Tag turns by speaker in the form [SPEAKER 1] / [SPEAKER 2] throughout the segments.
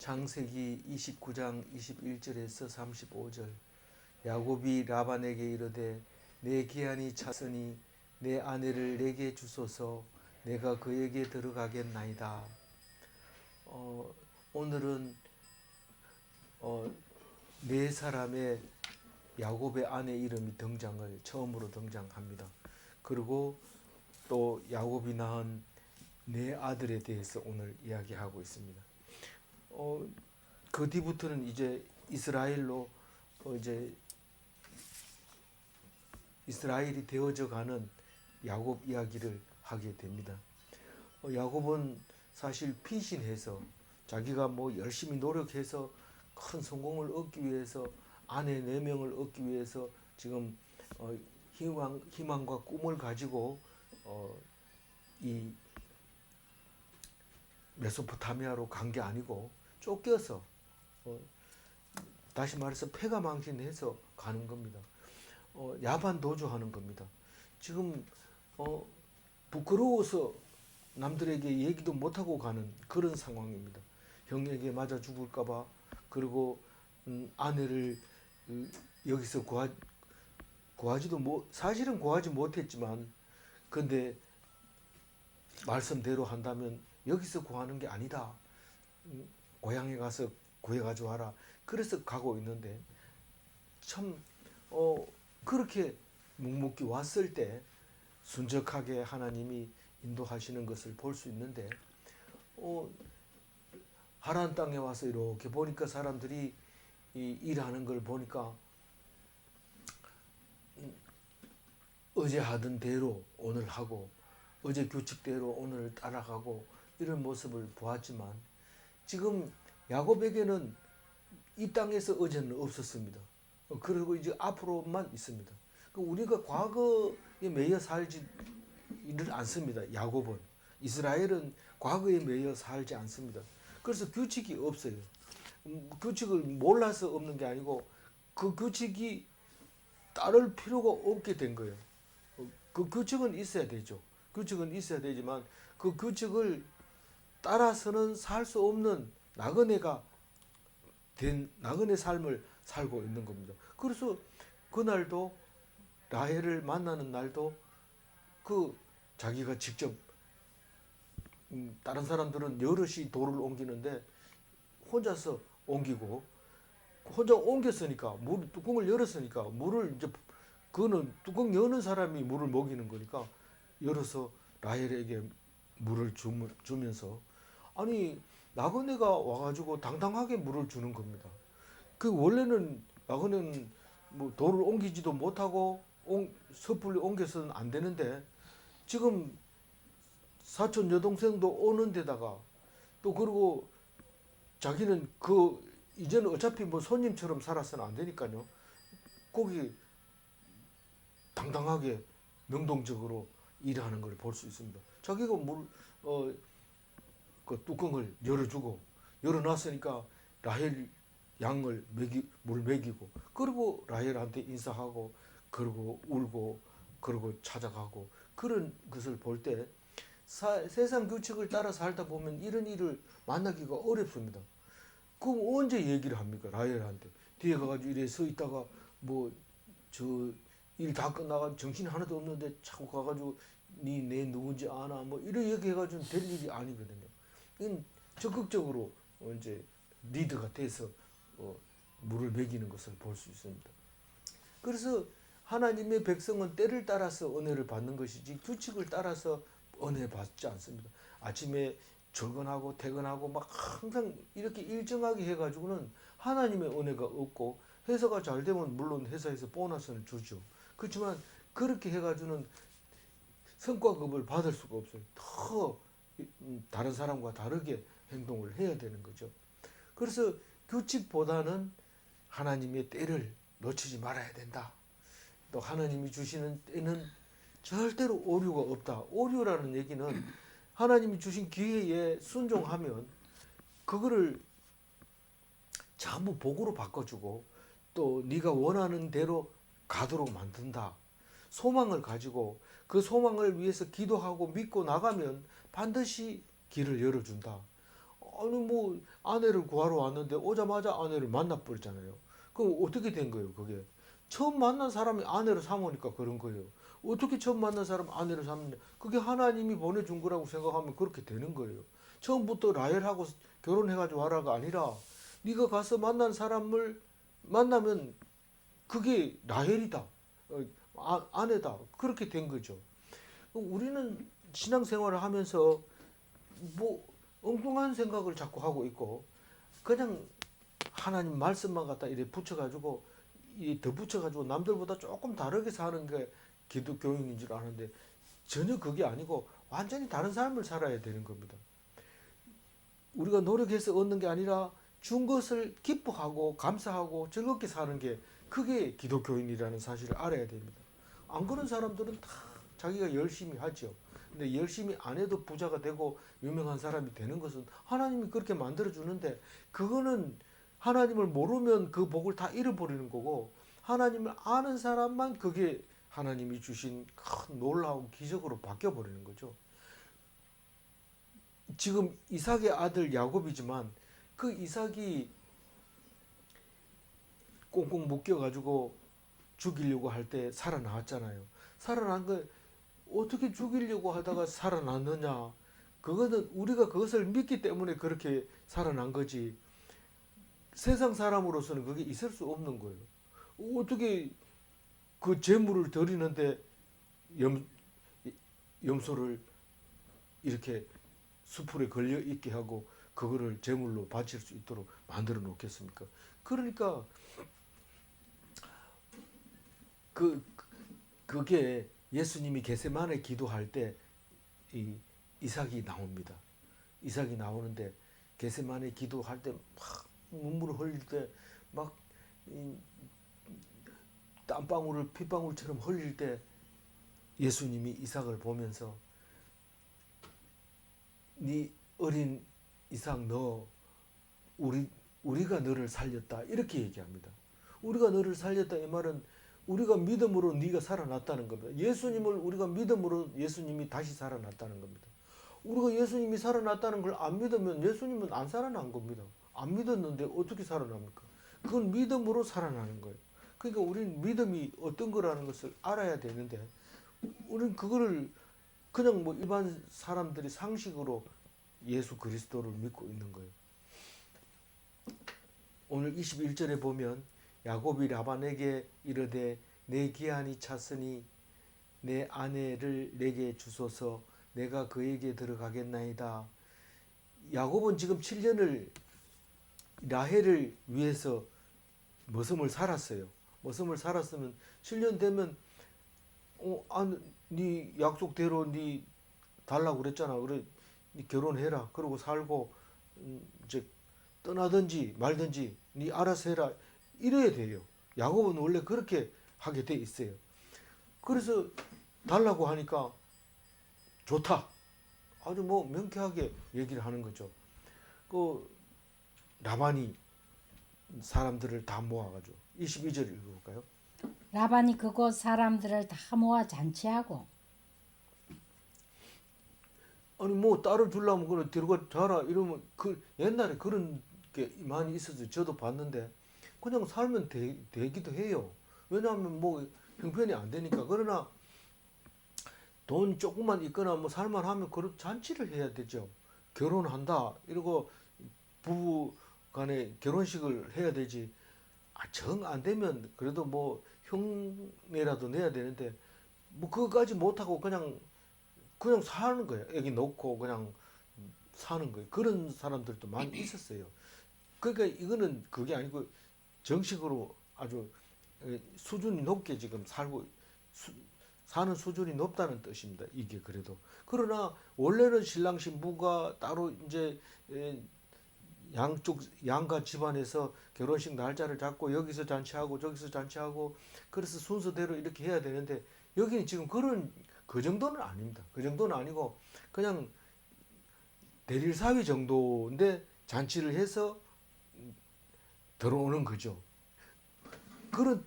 [SPEAKER 1] 창세기 29장 21절에서 35절. 야곱이 라반에게 이르되 내 기한이 찼으니 내 아내를 내게 주소서. 내가 그에게 들어가겠나이다. 오늘은 네 사람의 야곱의 아내 이름이 처음으로 등장합니다. 그리고 또 야곱이 낳은 네 아들에 대해서 오늘 이야기하고 있습니다. 그 뒤부터는 이제 이스라엘로 이제 이스라엘이 되어져 가는 야곱 이야기를 하게 됩니다. 야곱은 사실 피신해서 자기가 열심히 노력해서 큰 성공을 얻기 위해서 아내 4명을 얻기 위해서 지금 희망과 꿈을 가지고 이 메소포타미아로 간 게 아니고 쫓겨서 다시 말해서 패가 망신해서 가는 겁니다. 야반 도주하는 겁니다. 지금 부끄러워서 남들에게 얘기도 못하고 가는 그런 상황입니다. 형에게 맞아 죽을까봐. 그리고 아내를 여기서 구하지도 사실은 구하지 못했지만 근데 말씀대로 한다면 여기서 구하는 게 아니다. 고향에 가서 구해가지고 와라. 그래서 가고 있는데 참 그렇게 묵묵히 왔을 때 순적하게 하나님이 인도하시는 것을 볼 수 있는데 하란 땅에 와서 이렇게 보니까 사람들이 일하는 걸 보니까 어제 하던 대로 오늘 하고 어제 규칙대로 오늘 따라가고 이런 모습을 보았지만 지금 야곱에게는 이 땅에서 어제는 없었습니다. 그리고 이제 앞으로만 있습니다. 우리가 과거에 매여 살지를 않습니다. 야곱은. 이스라엘은 과거에 매여 살지 않습니다. 그래서 규칙이 없어요. 규칙을 몰라서 없는 게 아니고 그 규칙이 따를 필요가 없게 된 거예요. 그 규칙은 있어야 되죠. 규칙은 있어야 되지만 그 규칙을 따라서는 살 수 없는 나그네가 된 나그네 삶을 살고 있는 겁니다. 그래서 그날도 라헬을 만나는 날도 자기가 직접 다른 사람들은 여럿이 돌을 옮기는데 혼자서 옮기고 혼자 옮겼으니까 뚜껑을 열었으니까 물을 이제 그거는 뚜껑 여는 사람이 물을 먹이는 거니까 열어서 라헬에게 물을 주면서 아니 나그네가 와가지고 당당하게 물을 주는 겁니다. 원래는 나그네는 돌을 옮기지도 못하고 섣불리 옮겨서는 안 되는데 지금 사촌 여동생도 오는 데다가 또 그리고 자기는 이제는 어차피 손님처럼 살아서는 안 되니까요. 거기 당당하게 능동적으로 일하는 걸 볼 수 있습니다. 자기가 그 뚜껑을 열어놨으니까 라헬 양을 물 먹이고 그리고 라헬한테 인사하고 그리고 울고 그리고 찾아가고 그런 것을 볼 때 세상 규칙을 따라 살다 보면 이런 일을 만나기가 어렵습니다. 그럼 언제 얘기를 합니까? 라헬한테 뒤에 가가지고 이래 서 있다가 일 다 끝나가 정신이 하나도 없는데 자꾸 가가지고 내 누군지 아나 이런 얘기해가지고 될 일이 아니거든요. 이건 적극적으로 이제 리더가 돼서 물을 먹이는 것을 볼 수 있습니다. 그래서 하나님의 백성은 때를 따라서 은혜를 받는 것이지 규칙을 따라서 은혜 받지 않습니다. 아침에 출근하고 퇴근하고 막 항상 이렇게 일정하게 해가지고는 하나님의 은혜가 없고 회사가 잘 되면 물론 회사에서 보너스를 주죠. 그렇지만 그렇게 해가지고는 성과급을 받을 수가 없어요. 더 다른 사람과 다르게 행동을 해야 되는 거죠. 그래서 규칙보다는 하나님의 때를 놓치지 말아야 된다. 또 하나님이 주시는 때는 절대로 오류가 없다. 오류라는 얘기는 하나님이 주신 기회에 순종하면 그거를 전부 복으로 바꿔주고 또 네가 원하는 대로 가도록 만든다. 소망을 가지고 그 소망을 위해서 기도하고 믿고 나가면 반드시 길을 열어준다. 아니 뭐 아내를 구하러 왔는데 오자마자 아내를 만나버렸잖아요. 그럼 어떻게 된 거예요, 그게? 처음 만난 사람이 아내를 삼으니까 그런 거예요. 어떻게 처음 만난 사람 아내를 삼느냐? 그게 하나님이 보내준 거라고 생각하면 그렇게 되는 거예요. 처음부터 라헬하고 결혼해가지고 와라가 아니라 네가 가서 만난 사람을 만나면 그게 라헬이다. 아내다. 그렇게 된 거죠. 우리는 신앙생활을 하면서 뭐 엉뚱한 생각을 자꾸 하고 있고 그냥 하나님 말씀만 갖다 이렇게 붙여가지고 더 붙여가지고 남들보다 조금 다르게 사는 게 기독교인인 줄 아는데 전혀 그게 아니고 완전히 다른 삶을 살아야 되는 겁니다. 우리가 노력해서 얻는 게 아니라 준 것을 기뻐하고 감사하고 즐겁게 사는 게 그게 기독교인이라는 사실을 알아야 됩니다. 안 그런 사람들은 다 자기가 열심히 하죠. 근데 열심히 안 해도 부자가 되고 유명한 사람이 되는 것은 하나님이 그렇게 만들어 주는데 그거는 하나님을 모르면 그 복을 다 잃어버리는 거고 하나님을 아는 사람만 그게 하나님이 주신 큰 놀라운 기적으로 바뀌어 버리는 거죠. 지금 이삭의 아들 야곱이지만 그 이삭이 꽁꽁 묶여가지고 죽이려고 할 때 살아나왔잖아요. 살아난 거 어떻게 죽이려고 하다가 살아났느냐? 그거는 우리가 그것을 믿기 때문에 그렇게 살아난 거지. 세상 사람으로서는 그게 있을 수 없는 거예요. 어떻게 그 재물을 드리는데 염, 염소를 이렇게 수풀에 걸려 있게 하고 그거를 제물로 바칠 수 있도록 만들어 놓겠습니까? 그러니까 그 그게 예수님이 겟세마네 기도할 때 이 이삭이 나옵니다. 이삭이 나오는데 겟세마네 기도할 때 막 눈물을 흘릴 때 막 땀방울을 핏방울처럼 흘릴 때 예수님이 이삭을 보면서 네 어린 이삭 너 우리가 너를 살렸다 이렇게 얘기합니다. 우리가 너를 살렸다 이 말은 우리가 믿음으로 네가 살아났다는 겁니다. 예수님을 우리가 믿음으로 예수님이 다시 살아났다는 겁니다. 우리가 예수님이 살아났다는 걸 안 믿으면 예수님은 안 살아난 겁니다. 안 믿었는데 어떻게 살아납니까? 그건 믿음으로 살아나는 거예요. 그러니까 우리는 믿음이 어떤 거라는 것을 알아야 되는데 우리는 그거를 그냥 뭐 일반 사람들이 상식으로 예수 그리스도를 믿고 있는 거예요. 오늘 21절에 보면 야곱이 라반에게 이르되 내 기한이 찼으니 내 아내를 내게 주소서 내가 그에게 들어가겠나이다. 야곱은 지금 7년을 라헬을 위해서 머슴을 살았어요. 머슴을 살았으면 7년 되면 네 약속대로 네 달라고 그랬잖아. 그래 네 결혼해라. 그러고 살고 이제 떠나든지 말든지 네 알아서 해라. 이래야 돼요. 야곱은 원래 그렇게 하게 돼 있어요. 그래서 달라고 하니까 좋다. 아주 뭐 명쾌하게 얘기를 하는 거죠. 그 라반이 사람들을 다 모아가지고 22절 읽어볼까요?
[SPEAKER 2] 라반이 그곳 사람들을 다 모아 잔치하고
[SPEAKER 1] 아니 뭐 딸을 주려면 그래 데려가 자라 이러면 그 옛날에 그런 게 많이 있어서 저도 봤는데 그냥 살면 되기도 해요. 왜냐하면 뭐 형편이 안 되니까. 그러나 돈 조금만 있거나 뭐 살만하면 그런 잔치를 해야 되죠. 결혼한다 이러고 부부 간에 결혼식을 해야 되지. 정 안 되면 그래도 뭐 흉내라도 내야 되는데 뭐 그거까지 못하고 그냥 사는 거예요. 애기 놓고 그냥 사는 거예요. 그런 사람들도 많이 있었어요. 그러니까 이거는 그게 아니고 정식으로 아주 수준이 높게 지금 사는 수준이 높다는 뜻입니다. 이게 그래도. 그러나 원래는 신랑 신부가 따로 이제 양쪽 양가 집안에서 결혼식 날짜를 잡고 여기서 잔치하고 저기서 잔치하고 그래서 순서대로 이렇게 해야 되는데 여기는 지금 그 정도는 아닙니다. 그 정도는 아니고 그냥 대릴 사위 정도인데 잔치를 해서 들어오는 거죠. 그런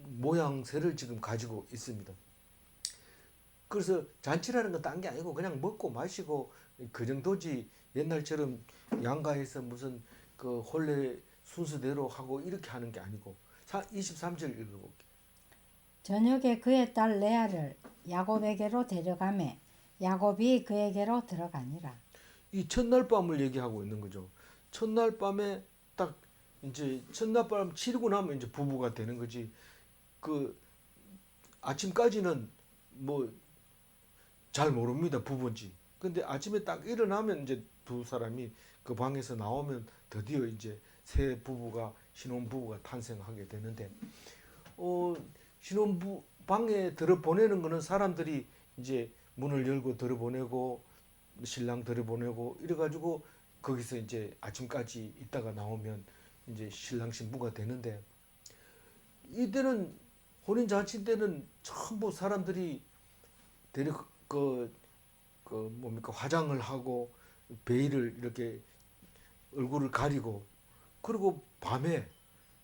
[SPEAKER 1] 모양새를 지금 가지고 있습니다. 그래서 잔치라는 건 딴 게 아니고 그냥 먹고 마시고 그 정도지 옛날처럼 양가에서 무슨 그 혼례 순서대로 하고 이렇게 하는 게 아니고 23절 읽어볼게.
[SPEAKER 2] 저녁에 그의 딸 레아를 야곱에게로 데려가매 야곱이 그에게로 들어가니라.
[SPEAKER 1] 이 첫날 밤을 얘기하고 있는 거죠. 첫날 밤에 딱 이제 첫날 밤 치르고 나면 이제 부부가 되는 거지. 그 아침까지는 뭐 잘 모릅니다, 부부인지. 근데 아침에 딱 일어나면 이제 두 사람이 그 방에서 나오면 드디어 이제 새 부부가 신혼 부부가 탄생하게 되는데 신혼부 방에 들어 보내는 거는 사람들이 이제 문을 열고 들어 보내고 신랑 들어 보내고 이래 가지고 거기서 이제 아침까지 있다가 나오면 이제 신랑 신부가 되는데 이때는 혼인 잔치 때는 전부 사람들이 대략 그 뭡니까 화장을 하고 베일을 이렇게 얼굴을 가리고 그리고 밤에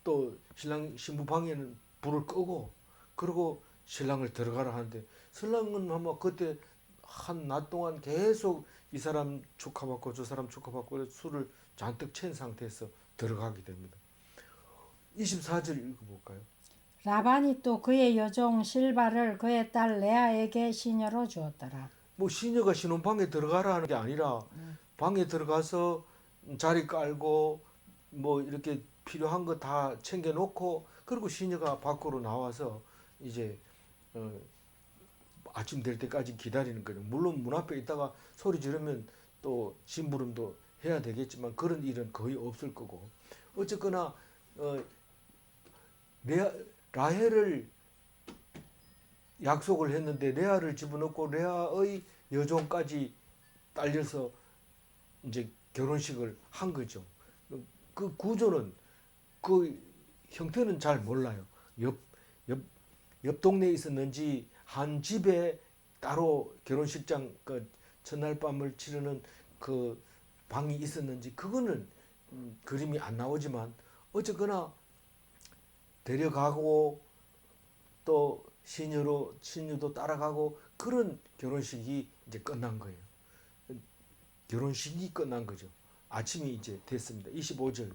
[SPEAKER 1] 또 신랑 신부 방에는 불을 끄고 그리고 신랑을 들어가라 하는데 신랑은 아마 그때 한 낮 동안 계속 이 사람 축하받고 저 사람 축하받고 술을 잔뜩 취한 상태에서 들어가게 됩니다. 24절 읽어볼까요?
[SPEAKER 2] 라반이 또 그의 여종 실바를 그의 딸 레아에게 시녀로 주었더라.
[SPEAKER 1] 뭐 시녀가 신혼방에 들어가라는 게 아니라 방에 들어가서 자리 깔고 뭐 이렇게 필요한 거 다 챙겨 놓고 그리고 시녀가 밖으로 나와서 이제 아침 될 때까지 기다리는 거죠. 물론 문 앞에 있다가 소리 지르면 또 심부름도 해야 되겠지만 그런 일은 거의 없을 거고 어쨌거나 라헬을 약속을 했는데 레아를 집어넣고 레아의 여종까지 딸려서 이제 결혼식을 한 거죠. 그 구조는 그 형태는 잘 몰라요. 옆, 옆 동네에 있었는지 한 집에 따로 결혼식장 그 첫날 밤을 치르는 그 방이 있었는지 그거는 그림이 안 나오지만 어쨌거나 데려가고 또 신녀도 따라가고 그런 결혼식이 이제 끝난 거예요. 결혼식이 끝난 거죠. 아침이 이제 됐습니다. 25절.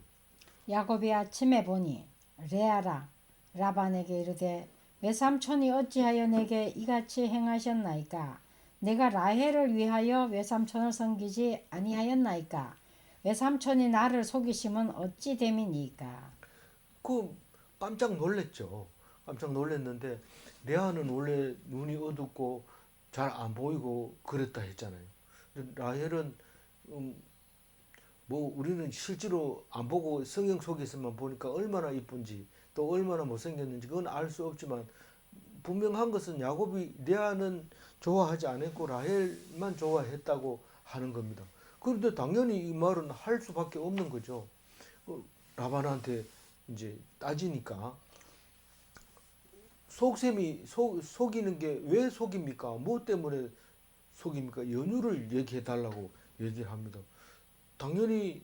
[SPEAKER 2] 야곱이 아침에 보니 레아라 라반에게 이르되 외삼촌이 어찌하여 내게 이같이 행하셨나이까? 내가 라헬을 위하여 외삼촌을 섬기지 아니하였나이까? 외삼촌이 나를 속이심은 어찌 됨이니까?
[SPEAKER 1] 그 깜짝 놀랐죠. 깜짝 놀랐는데 레아는 원래 눈이 어둡고 잘 안 보이고 그랬다 했잖아요. 라헬은 뭐 우리는 실제로 안 보고 성경 속에서만 보니까 얼마나 이쁜지 또 얼마나 못생겼는지 그건 알 수 없지만 분명한 것은 야곱이 레아는 좋아하지 않았고 라헬만 좋아했다고 하는 겁니다. 그런데 당연히 이 말은 할 수밖에 없는 거죠. 라반한테 이제 따지니까 속이는 게 왜 속입니까? 뭐 때문에 속입니까? 연유를 얘기해 달라고 얘기를 합니다. 당연히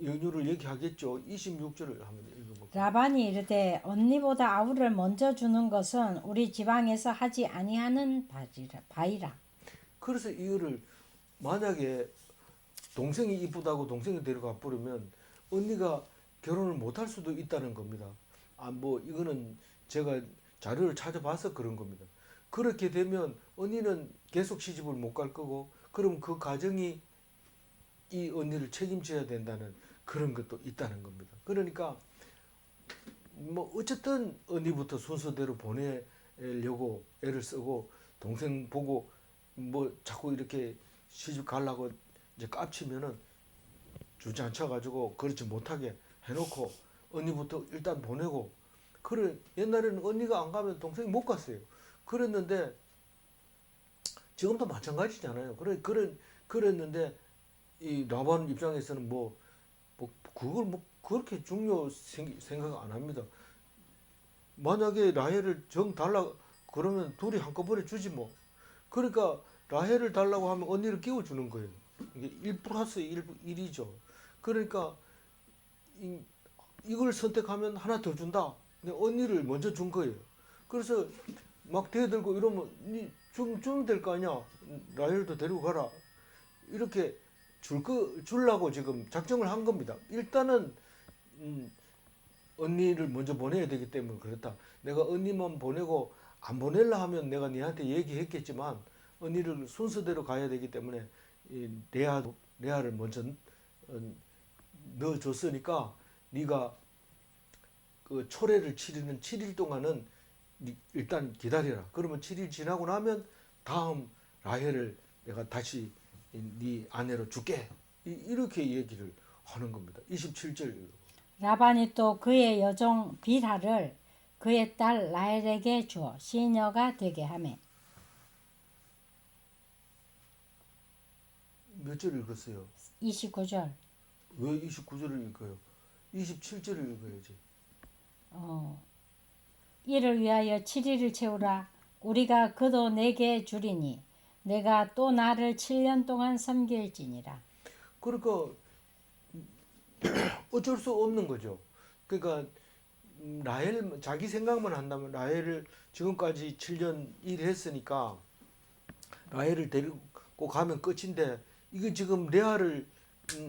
[SPEAKER 1] 연유를 얘기하겠죠. 26절을 한번 읽어볼게요.
[SPEAKER 2] 라반이 이르되 언니보다 아우를 먼저 주는 것은 우리 지방에서 하지 아니하는 바이라.
[SPEAKER 1] 그래서 이거를 만약에 동생이 이쁘다고 동생이 데려가 버리면 언니가 결혼을 못할 수도 있다는 겁니다. 뭐 이거는 제가 자료를 찾아봐서 그런 겁니다. 그렇게 되면 언니는 계속 시집을 못 갈 거고 그럼 그 가정이 이 언니를 책임져야 된다는 그런 것도 있다는 겁니다. 그러니까 뭐 어쨌든 언니부터 순서대로 보내려고 애를 쓰고 동생 보고 뭐 자꾸 이렇게 시집 가려고 이제 깝치면은 주저앉혀 가지고 그렇지 못하게 해놓고 언니부터 일단 보내고 그래 옛날에는 언니가 안 가면 동생이 못 갔어요. 그랬는데 지금도 마찬가지잖아요. 그랬는데 이 라반 입장에서는 뭐 그걸 뭐 그렇게 중요 생각 안 합니다. 만약에 라헬을 정 달라 그러면 둘이 한꺼번에 주지 뭐. 그러니까 라헬을 달라고 하면 언니를 끼워주는 거예요. 이게 1 플러스 1이죠. 그러니까 이걸 선택하면 하나 더 준다. 근데 언니를 먼저 준 거예요. 그래서 막 대들고 이러면 주면 될 거 아니야. 라헬도 데리고 가라. 이렇게 주려고 지금 작정을 한 겁니다. 일단은 언니를 먼저 보내야 되기 때문에 그렇다. 내가 언니만 보내고 안 보낼라 하면 내가 니한테 얘기했겠지만 언니를 순서대로 가야 되기 때문에 이 레아를 먼저 넣어줬으니까 네가 그 초례를 치르는 7일 동안은 일단 기다려라. 그러면 7일 지나고 나면 다음 라헬을 내가 다시 네 아내로 줄게. 이렇게 얘기를 하는 겁니다. 27절.
[SPEAKER 2] 라반이 또 그의 여종 빌하를 그의 딸 라헬에게 주어 시녀가 되게 하매.
[SPEAKER 1] 몇 절 읽었어요?
[SPEAKER 2] 29절.
[SPEAKER 1] 왜 29절을 읽어요? 27절을 읽어야지.
[SPEAKER 2] 이를 위하여 7일을 채우라. 우리가 그도 내게 주리니 내가 또 나를 7년 동안 섬길지니라.
[SPEAKER 1] 그러니까 어쩔 수 없는 거죠. 그러니까 라헬 자기 생각만 한다면 라헬을 지금까지 7년 일했으니까 라헬을 데리고 가면 끝인데 이게 지금 레아를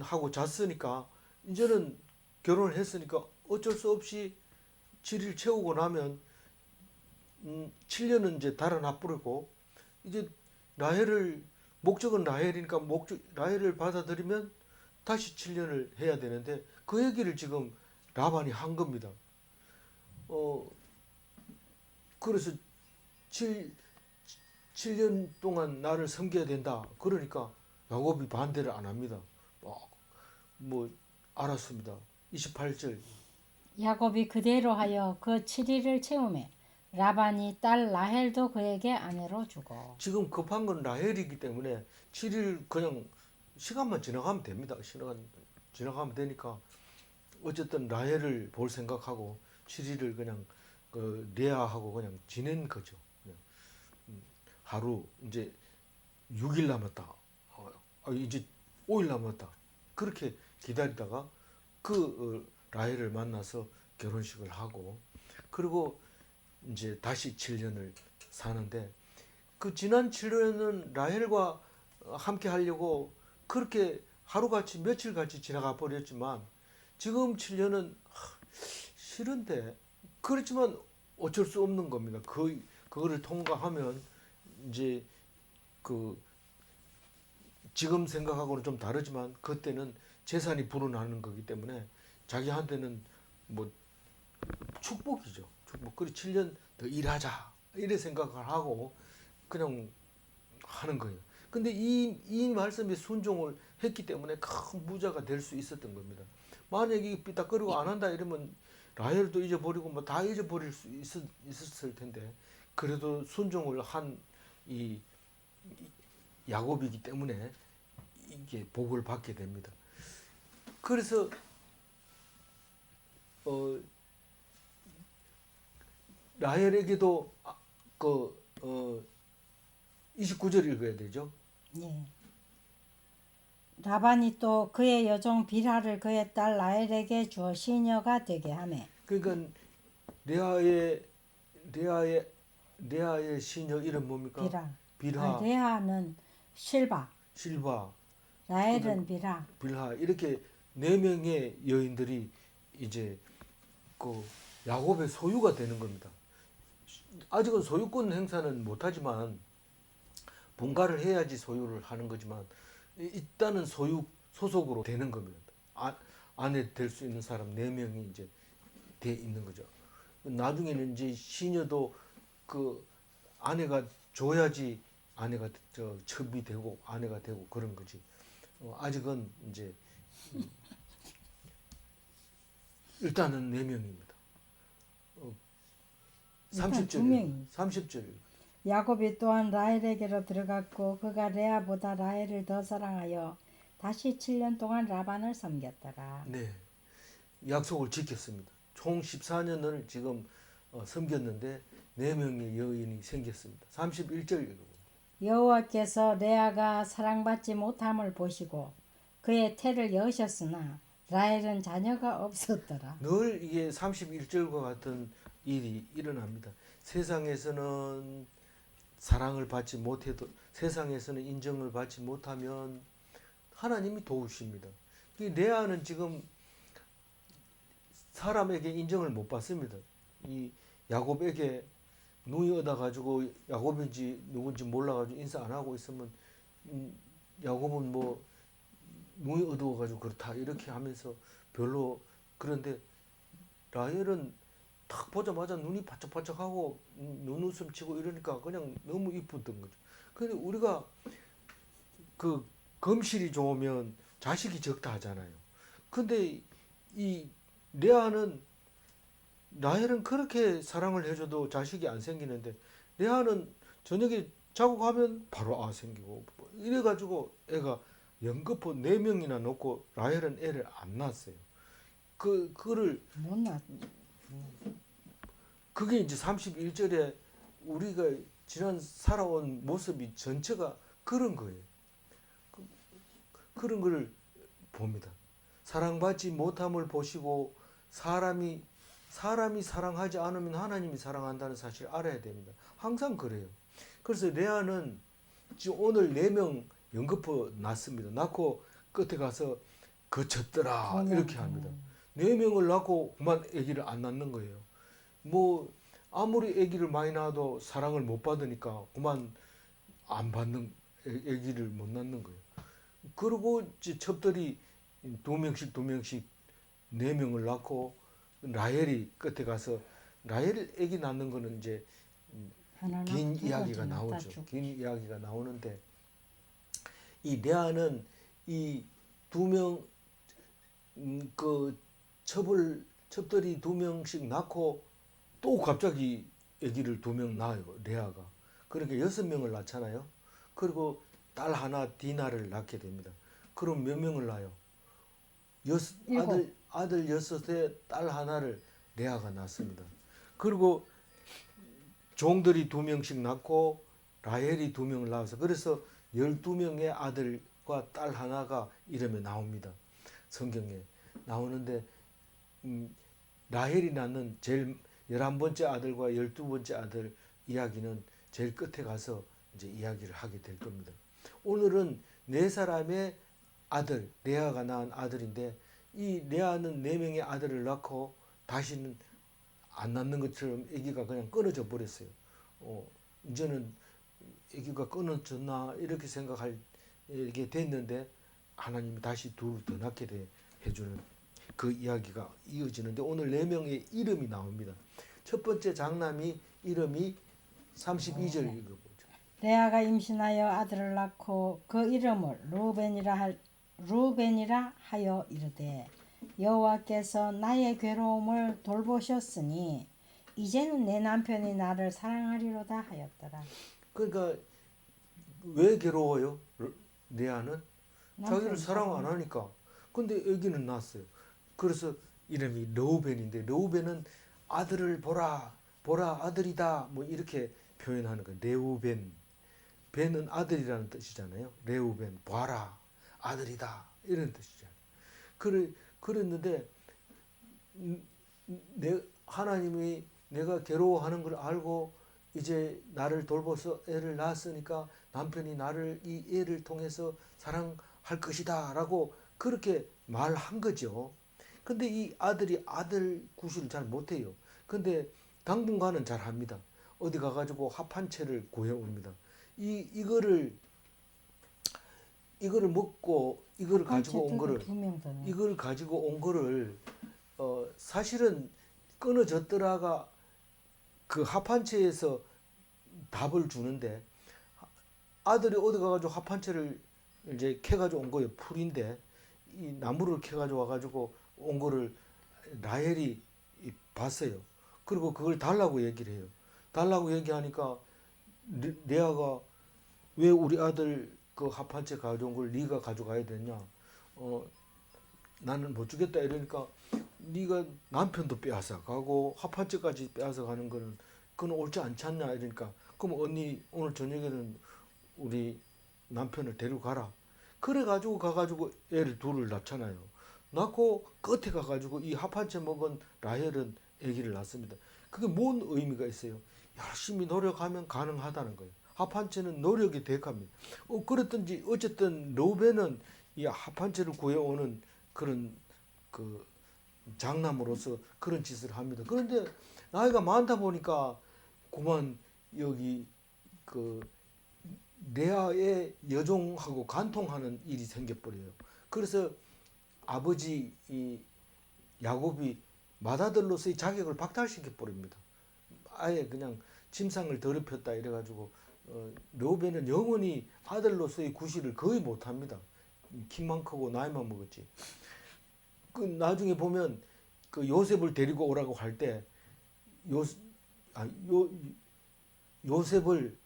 [SPEAKER 1] 하고 잤으니까 이제는 결혼을 했으니까 어쩔 수 없이 7일 채우고 나면 7년은 이제 달아나 버리고 이제 라헬을 목적은 라헬이니까 라헬을 받아들이면 다시 7년을 해야 되는데 그 얘기를 지금 라반이 한 겁니다. 그래서 7년 동안 나를 섬겨야 된다. 그러니까 야곱이 반대를 안 합니다. 뭐 알았습니다. 28절.
[SPEAKER 2] 야곱이 그대로 하여 그 7일을 채우매 라반이 딸 라헬도 그에게 아내로 주고.
[SPEAKER 1] 지금 급한 건 라헬이기 때문에 7일 그냥 시간만 지나가면 됩니다. 시간 지나가면 되니까 어쨌든 라헬을 볼 생각하고 7일을 그냥 그 레아하고 그냥 지낸 거죠. 그냥 하루 이제 6일 남았다. 이제 5일 남았다. 그렇게 기다리다가 그 라헬을 만나서 결혼식을 하고 그리고 이제 다시 7년을 사는데 그 지난 7년은 라헬과 함께 하려고 그렇게 하루같이 며칠같이 지나가 버렸지만 지금 7년은 싫은데 그렇지만 어쩔 수 없는 겁니다. 그거를 통과하면 이제 그 지금 생각하고는 좀 다르지만 그때는 재산이 불어나는 거기 때문에 자기한테는 뭐 축복이죠. 축복. 그리고 7년 더 일하자 이래 생각을 하고 그냥 하는 거예요. 근데 이 말씀에 순종을 했기 때문에 큰 부자가 될 수 있었던 겁니다. 만약에 삐딱거리고 안 한다 이러면 라헬도 잊어버리고 뭐 다 잊어버릴 수 있었을 텐데 그래도 순종을 한 이 야곱이기 때문에 이게 복을 받게 됩니다. 그래서 라헬에게도 그 29절 읽어야 되죠.
[SPEAKER 2] 예. 라반이 또 그의 여종 빌하를 그의 딸 라헬에게 주어 시녀가 되게 하매.
[SPEAKER 1] 그러니까 레아의 시녀 이름 뭡니까?
[SPEAKER 2] 빌하.
[SPEAKER 1] 빌하,
[SPEAKER 2] 레아는 실바,
[SPEAKER 1] 실바,
[SPEAKER 2] 라헬은 빌하.
[SPEAKER 1] 빌하 이렇게 네 명의 여인들이 이제 그 야곱의 소유가 되는 겁니다. 아직은 소유권 행사는 못하지만 분가를 해야지 소유를 하는 거지만 일단은 소유 소속으로 되는 겁니다. 아내 될 수 있는 사람 네 명이 이제 돼 있는 거죠. 나중에는 이제 시녀도 그 아내가 줘야지 아내가 첩이 되고 아내가 되고 그런 거지. 아직은 이제 일단은 네 명입니다. 30절. 30절.
[SPEAKER 2] 야곱이 또한 라헬에게로 들어갔고 그가 레아보다 라헬을 더 사랑하여 다시 7년 동안 라반을 섬겼더라.
[SPEAKER 1] 네. 약속을 지켰습니다. 총 14년을 지금 섬겼는데 4명의 여인이 생겼습니다. 31절
[SPEAKER 2] 여호와께서 레아가 사랑받지 못함을 보시고 그의 태를 여셨으나 라헬은 자녀가 없었더라.
[SPEAKER 1] 늘 이게 31절과 같은 일이 일어납니다. 세상에서는 사랑을 받지 못해도 세상에서는 인정을 받지 못하면 하나님이 도우십니다. 이 레아는 지금 사람에게 인정을 못 받습니다. 이 야곱에게 누이 얻어 가지고 야곱인지 누군지 몰라 가지고 인사 안 하고 있으면 야곱은 뭐 누이 얻어 가지고 그렇다 이렇게 하면서 별로. 그런데 라헬은 딱 보자마자 눈이 바짝바짝하고 눈웃음 치고 이러니까 그냥 너무 이쁘던 거죠. 근데 우리가 그 검실이 좋으면 자식이 적다 하잖아요. 근데 이 레아는, 라헬은 그렇게 사랑을 해줘도 자식이 안 생기는데 레아는 저녁에 자고 가면 바로 생기고 이래가지고 애가 연거푸 4명이나 놓고 라헬은 애를 안 낳았어요. 그거를
[SPEAKER 2] 못 낳.
[SPEAKER 1] 그게 이제 31절에 우리가 지난 살아온 모습이 전체가 그런 거예요. 그런 걸 봅니다. 사랑받지 못함을 보시고 사람이 사랑하지 않으면 하나님이 사랑한다는 사실을 알아야 됩니다. 항상 그래요. 그래서 레아는 지금 오늘 4명 연거푸 낳습니다. 낳고 끝에 가서 거쳤더라 이렇게 합니다. 4명을 낳고 그만 아기를 안 낳는 거예요. 뭐 아무리 아기를 많이 낳아도 사랑을 못 받으니까 그만 안 받는, 아기를 못 낳는 거예요. 그리고 이제 첩들이 2명씩 4명을 낳고 라헬이 끝에 가서, 라헬 아기 낳는 거는 이제 긴 이야기가 나오죠. 긴 이야기가 나오는데 이 레아는 이 2명 그 첩들이 2명씩 낳고 또 갑자기 아기를 2명 낳아요. 레아가. 그러니까 6명을 낳잖아요. 그리고 딸 하나 디나를 낳게 됩니다. 그럼 몇 명을 낳아요? 아들 6에 딸 하나를 레아가 낳습니다. 그리고 종들이 2명씩 낳고 라헬이 2명을 낳아서 그래서 12명의 아들과 딸 하나가 이름에 나옵니다. 성경에 나오는데 라헬이 낳는 제일 11번째 아들과 12번째 아들 이야기는 제일 끝에 가서 이제 이야기를 하게 될 겁니다. 오늘은 4사람의 아들, 레아가 낳은 아들인데 이 레아는 4명의 아들을 낳고 다시는 안 낳는 것처럼 아기가 그냥 끊어져 버렸어요. 이제는 아기가 끊어졌나 이렇게 생각하게 됐는데 하나님이 다시 둘 더 낳게 해주는 그 이야기가 이어지는데 오늘 4명의 이름이 나옵니다. 첫 번째 장남이 이름이 32절 읽어보죠.
[SPEAKER 2] 레아가 임신하여 아들을 낳고 그 이름을 루벤이라 하여 이르되 여호와께서 나의 괴로움을 돌보셨으니 이제는 내 남편이 나를 사랑하리로다 하였더라.
[SPEAKER 1] 그러니까 왜 괴로워요? 레아는 자기를 사랑 안 하니까. 근데 아기는 낳았어요. 그래서 이름이 르우벤인데 르우벤은 아들을 보라 아들이다 뭐 이렇게 표현하는 거예요. 레우벤. 벤은 아들이라는 뜻이잖아요. 레우벤 봐라 아들이다 이런 뜻이잖아요. 그랬는데 하나님이 내가 괴로워하는 걸 알고 이제 나를 돌보서 애를 낳았으니까 남편이 나를 이 애를 통해서 사랑할 것이다 라고 그렇게 말한 거죠. 근데 이 아들이 아들 구실을 잘 못해요. 근데 당분간은 잘 합니다. 어디 가가지고 합한채를 구해옵니다. 이거를 먹고 이거를 가지고 온 거를 사실은 끊어졌더라가 그 합한채에서 답을 주는데 아들이 어디 가가지고 합한채를 이제 캐가지고 온 거예요. 풀인데 이 나무를 캐가지고 와가지고 온 거를 라헬이 봤어요. 그리고 그걸 달라고 얘기를 해요. 달라고 얘기하니까 레아가 왜 우리 아들 그 합한채 가져온 걸 네가 가져가야 되냐? 나는 못 주겠다 이러니까 네가 남편도 빼앗아 가고 합한채까지 빼앗아 가는 거는 그건 옳지 않지 않냐 이러니까 그럼 언니 오늘 저녁에는 우리 남편을 데려가라. 그래 가지고 가가지고 애를 둘을 낳잖아요. 낳고 끝에 가가지고 이 합한채 먹은 라헬은 아기를 낳습니다. 그게 뭔 의미가 있어요? 열심히 노력하면 가능하다는 거예요. 합한채는 노력이 대가입니다. 그랬든지 어쨌든 르우벤은 이 합한채를 구해오는 그런 그 장남으로서 그런 짓을 합니다. 그런데 나이가 많다 보니까 그만 여기 그 레아의 여종하고 간통하는 일이 생겨버려요. 그래서 아버지 이 야곱이 맏아들로서의 자격을 박탈시켜 버립니다. 아예 그냥 침상을 더럽혔다 이래가지고 르우벤은 영원히 아들로서의 구실을 거의 못합니다. 키만 크고 나이만 먹었지. 그 나중에 보면 그 요셉을 데리고 오라고 할 때 요, 아, 요, 요셉을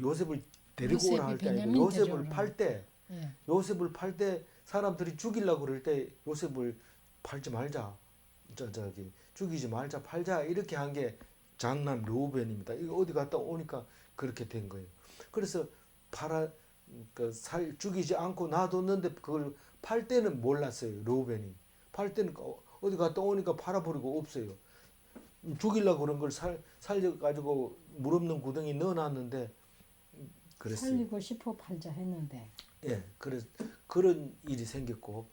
[SPEAKER 1] 요셉을 데리고 오라 할 때 아니고 요셉을 팔 때
[SPEAKER 2] 예.
[SPEAKER 1] 요셉을 팔 때 사람들이 죽이려고 그럴 때 요셉을 팔지 말자. 저기 죽이지 말자 팔자 이렇게 한 게 장남 르우벤입니다. 이거 어디 갔다 오니까 그렇게 된 거예요. 그래서 살 죽이지 않고 놔뒀는데 그걸 팔 때는 몰랐어요. 르우벤이 팔 때는 어디 갔다 오니까 팔아버리고 없어요. 죽이려고 그런 걸 살려가지고 물 없는 구덩이 넣어놨는데 그랬어요.
[SPEAKER 2] 살리고 싶어 팔자 했는데.
[SPEAKER 1] 예, 그래서 그런 일이 생겼고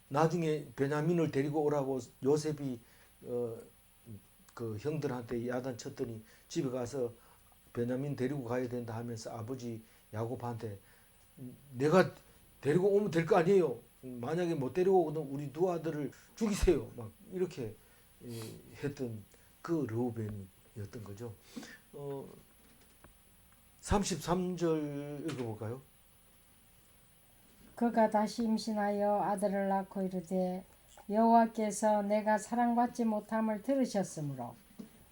[SPEAKER 1] 나중에 베냐민을 데리고 오라고 요셉이 그 형들한테 야단쳤더니 집에 가서 베냐민 데리고 가야 된다 하면서 아버지 야곱한테 내가 데리고 오면 될 거 아니에요. 만약에 못 데리고 오면 우리 두 아들을 죽이세요. 막 이렇게 했던 그 르우벤이었던 거죠. 33절 읽어볼까요?
[SPEAKER 2] 그가 다시 임신하여 아들을 낳고 이르되 여호와께서 내가 사랑받지 못함을 들으셨으므로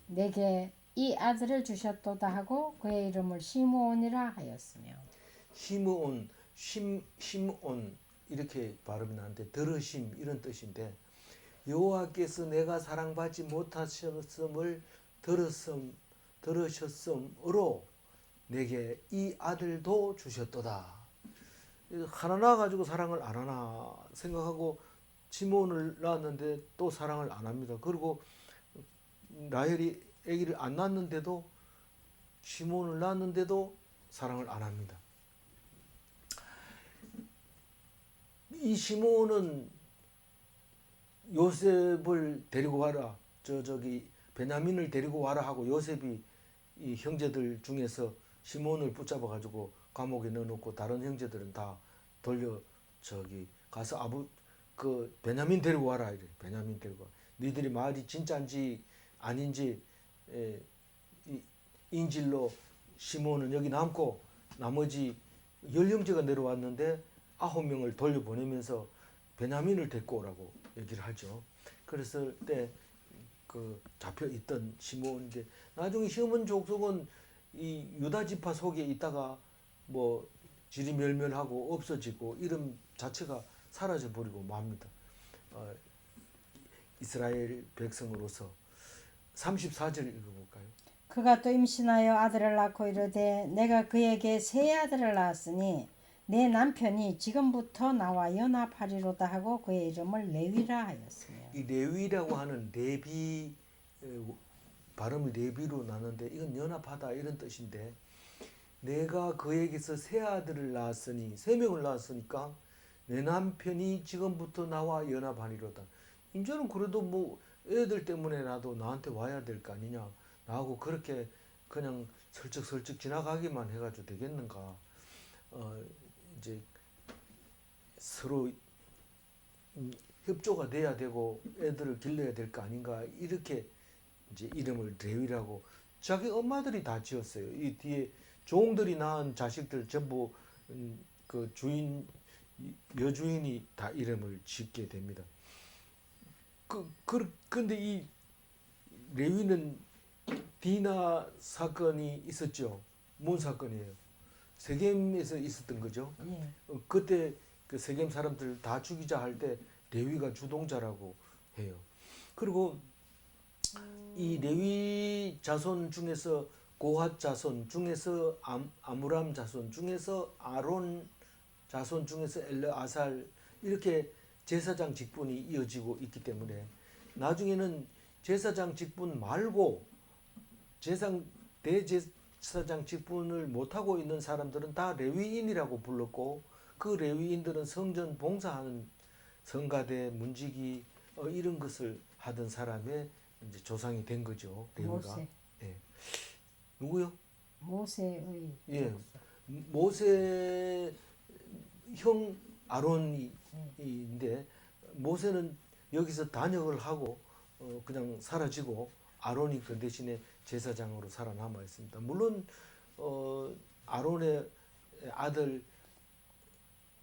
[SPEAKER 2] 내게 이 아들을 주셨도다 하고 그의 이름을 시므온이라 하였으며.
[SPEAKER 1] 시므온, 심온 이렇게 발음이 나는데 들으심 이런 뜻인데 여호와께서 내가 사랑받지 못하셨음을 들으셨으므로 내게 이 아들도 주셨도다. 하나 낳아가지고 사랑을 안 하나 생각하고 시므온을 낳았는데 또 사랑을 안 합니다. 그리고 라헬이 아기를 안 낳았는데도 시므온을 낳았는데도 사랑을 안 합니다. 이 시므온은 요셉을 데리고 와라, 저기 베냐민을 데리고 와라 하고 요셉이 이 형제들 중에서 시므온을 붙잡아 가지고 감옥에 넣어놓고 다른 형제들은 다 돌려 저기 가서 그 베냐민 데리고 와라 이래. 베냐민 데리고 와. 니들이 말이 진짜인지 아닌지 인질로 시므온은 여기 남고 나머지 10형제가 내려왔는데 9명을 돌려보내면서 베냐민을 데리고 오라고 얘기를 하죠. 그랬을 때 그 잡혀 있던 시므온인데 나중에 시므온 족속은 이 유다 지파 속에 있다가 뭐 지리멸멸하고 없어지고 이름 자체가 사라져 버리고 맙니다. 이스라엘 백성으로서 34절 읽어볼까요?
[SPEAKER 2] 그가 또 임신하여 아들을 낳고 이르되 내가 그에게 세 아들을 낳았으니 내 남편이 지금부터 나와 연합하리로다 하고 그의 이름을 레위라 하였으며.
[SPEAKER 1] 이 레위라고 하는 레비 발음이 레비로 나는데 이건 연합하다 이런 뜻인데 내가 그에게서 세 아들을 낳았으니 세 명을 낳았으니까 내 남편이 지금부터 나와 연합하리로다. 이제는 그래도 뭐 애들 때문에라도 나한테 와야 될 거 아니냐. 나하고 그렇게 그냥 슬쩍슬쩍 지나가기만 해가지고 되겠는가. 이제 서로 협조가 돼야 되고 애들을 길러야 될 거 아닌가 이렇게 이제 이름을 레위라고 자기 엄마들이 다 지었어요. 이 뒤에 종들이 낳은 자식들 전부 그 여주인이 다 이름을 짓게 됩니다. 근데 이 레위는 디나 사건이 있었죠. 뭔 사건이에요? 세겜에서 있었던 거죠.
[SPEAKER 2] 예.
[SPEAKER 1] 그때 그 세겜 사람들 다 죽이자 할 때 레위가 주동자라고 해요. 그리고 이 레위 자손 중에서 고핫 자손 중에서 아므람 자손 중에서 아론 자손 중에서 엘르아살 이렇게 제사장 직분이 이어지고 있기 때문에 나중에는 제사장 직분 말고 대제사장 직분을 못하고 있는 사람들은 다 레위인이라고 불렀고 그 레위인들은 성전 봉사하는 성가대, 문지기 이런 것을 하던 사람의 이제 조상이 된 거죠. 레위가.
[SPEAKER 2] 모세.
[SPEAKER 1] 예. 누구요?
[SPEAKER 2] 모세의
[SPEAKER 1] 예.
[SPEAKER 2] 족속.
[SPEAKER 1] 모세 형 아론인데 모세는 여기서 단역을 하고 그냥 사라지고 아론이 그 대신에 제사장으로 살아남아 있습니다. 물론 아론의 아들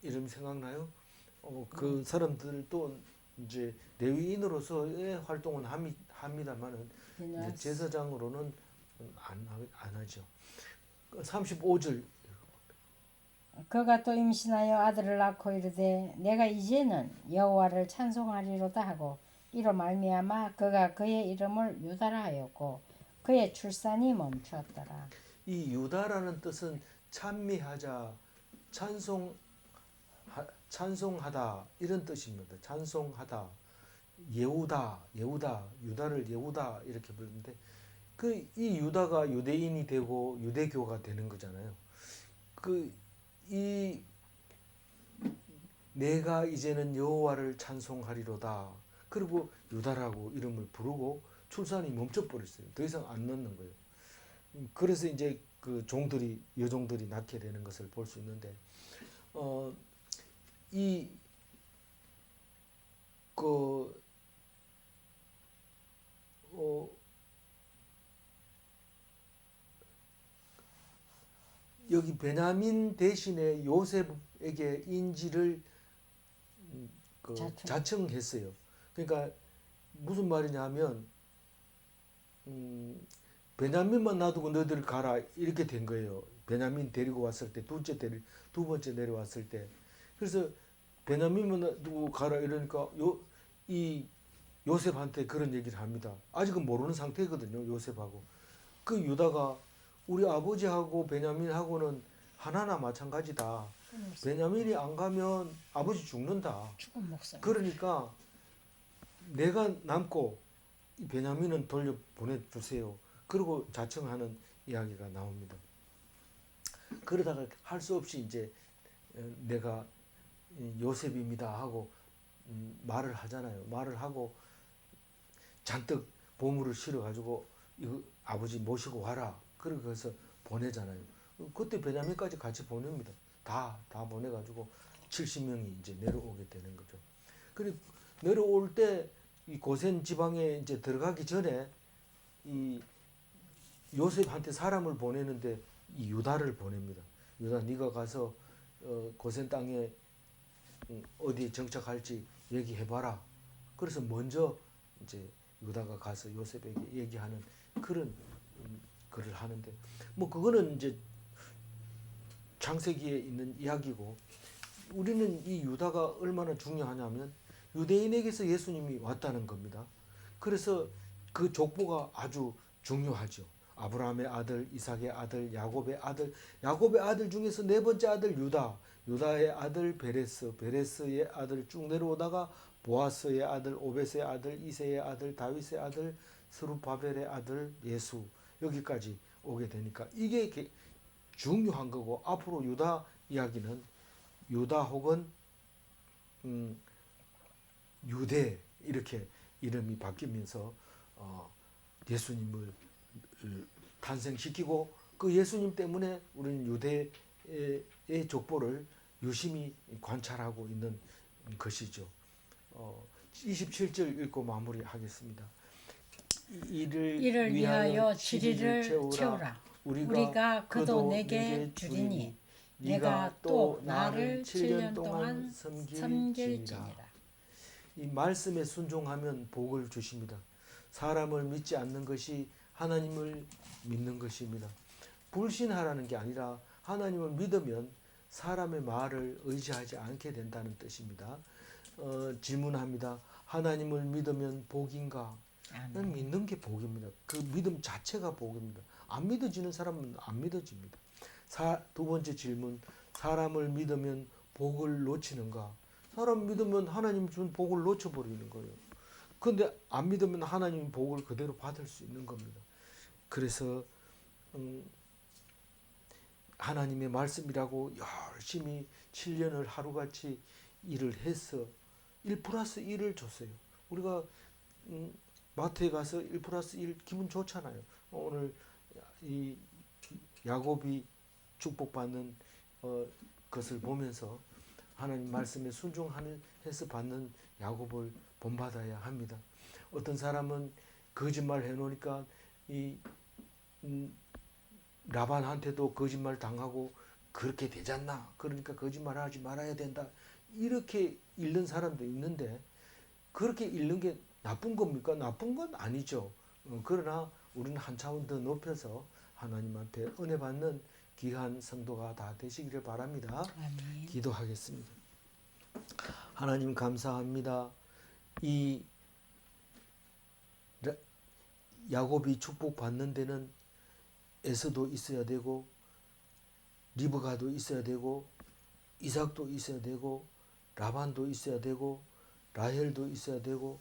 [SPEAKER 1] 이름 생각나요? 그 사람들도 이제 레위인으로서의 활동은 합니다만은 이제 제사장으로는 안 하죠. 35절
[SPEAKER 2] 그가 또 임신하여 아들을 낳고 이르되 내가 이제는 여호와를 찬송하리로다 하고 이로 말미암아 그가 그의 이름을 유다라 하였고 그의 출산이 멈추었더라.
[SPEAKER 1] 이 유다라는 뜻은 찬미하자, 찬송하다 이런 뜻입니다. 찬송하다, 예우다, 유다를 예우다 이렇게 부르는데 그 이 유다가 유대인이 되고 유대교가 되는 거잖아요. 이 내가 이제는 여호와를 찬송하리로다. 그리고 유다라고 이름을 부르고 출산이 멈춰버렸어요. 더 이상 안 넣는 거예요. 그래서 이제 그 종들이 여종들이 낳게 되는 것을 볼 수 있는데 이 그 여기 베냐민 대신에 요셉에게 인지를 자청했어요. 그러니까 무슨 말이냐면 베냐민만 놔두고 너희들 가라 이렇게 된 거예요. 베냐민 데리고 왔을 때 두 번째 내려왔을 때 그래서 베냐민만 놔두고 가라 이러니까 이 요셉한테 그런 얘기를 합니다. 아직은 모르는 상태거든요. 요셉하고 그 유다가 우리 아버지하고 베냐민하고는 하나나 마찬가지다. 베냐민이 안 가면 아버지 죽는다.
[SPEAKER 2] 죽은 목사.
[SPEAKER 1] 그러니까 내가 남고 이 베냐민은 돌려 보내주세요. 그리고 자청하는 이야기가 나옵니다. 그러다가 할 수 없이 이제 내가 요셉입니다 하고 말을 하잖아요. 말을 하고 잔뜩 보물을 실어가지고 이거 아버지 모시고 와라. 그래서 보내잖아요. 그때 베냐민까지 같이 보냅니다. 다 보내가지고 70명이 이제 내려오게 되는 거죠. 그리고 내려올 때 이 고센 지방에 이제 들어가기 전에 이 요셉한테 사람을 보내는데 이 유다를 보냅니다. 유다 네가 가서 고센 땅에 어디에 정착할지 얘기해봐라. 그래서 먼저 이제 유다가 가서 요셉에게 얘기하는 그런 글을 하는데 뭐 그거는 이제 창세기에 있는 이야기고 우리는 이 유다가 얼마나 중요하냐면 유대인에게서 예수님이 왔다는 겁니다. 그래서 그 족보가 아주 중요하죠. 아브라함의 아들, 이삭의 아들, 야곱의 아들 중에서 네 번째 아들 유다의 아들 베레스의 아들 쭉 내려오다가 보아스의 아들, 오벳의 아들, 이새의 아들, 다윗의 아들, 스룹바벨의 아들, 예수 여기까지 오게 되니까 이게 중요한 거고 앞으로 유다 이야기는 유다 혹은 유대 이렇게 이름이 바뀌면서 예수님을 탄생시키고 그 예수님 때문에 우리는 유대의 족보를 유심히 관찰하고 있는 것이죠. 27절 읽고 마무리하겠습니다.
[SPEAKER 2] 이를 위하여 지리를 채우라. 우리가 그도 내게 주리니 내가 또 나를 7년 동안 섬길지니라.
[SPEAKER 1] 이 말씀에 순종하면 복을 주십니다. 사람을 믿지 않는 것이 하나님을 믿는 것입니다. 불신하라는 게 아니라 하나님을 믿으면 사람의 말을 의지하지 않게 된다는 뜻입니다. 질문합니다. 하나님을 믿으면 복인가? 난 믿는 게 복입니다. 그 믿음 자체가 복입니다. 안 믿어지는 사람은 안 믿어집니다. 두 번째 질문, 사람을 믿으면 복을 놓치는가? 사람 믿으면 하나님 준 복을 놓쳐버리는 거예요. 그런데 안 믿으면 하나님 복을 그대로 받을 수 있는 겁니다. 그래서 하나님의 말씀이라고 열심히 7년을 하루같이 일을 해서 1+1을 줬어요. 우리가 마트에 가서 1+1 기분 좋잖아요. 오늘 이 야곱이 축복받는 것을 보면서 하나님 말씀에 순종해서 받는 야곱을 본받아야 합니다. 어떤 사람은 거짓말 해놓으니까 이 라반한테도 거짓말 당하고 그렇게 되잖나. 그러니까 거짓말하지 말아야 된다. 이렇게 읽는 사람도 있는데 그렇게 읽는 게 나쁜 겁니까? 나쁜 건 아니죠. 그러나 우리는 한 차원 더 높여서 하나님 앞에 은혜 받는 귀한 성도가 다 되시기를 바랍니다.
[SPEAKER 2] 아멘.
[SPEAKER 1] 기도하겠습니다. 하나님 감사합니다. 이 야곱이 축복받는 데는 에서도 있어야 되고 리브가도 있어야 되고 이삭도 있어야 되고 라반도 있어야 되고 라헬도 있어야 되고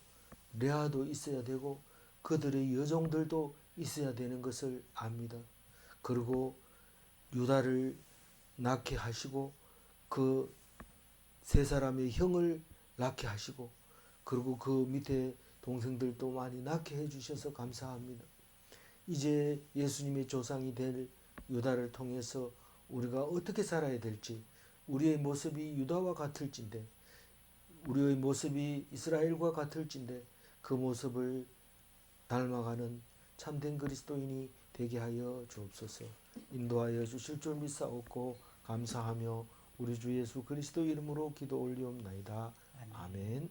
[SPEAKER 1] 레아도 있어야 되고 그들의 여종들도 있어야 되는 것을 압니다. 그리고 유다를 낳게 하시고 그 세 사람의 형을 낳게 하시고 그리고 그 밑에 동생들도 많이 낳게 해주셔서 감사합니다. 이제 예수님의 조상이 될 유다를 통해서 우리가 어떻게 살아야 될지, 우리의 모습이 유다와 같을진데 우리의 모습이 이스라엘과 같을진데 그 모습을 닮아가는 참된 그리스도인이 되게 하여 주옵소서. 인도하여 주실 줄 믿사옵고 감사하며 우리 주 예수 그리스도 이름으로 기도 올리옵나이다. 아멘.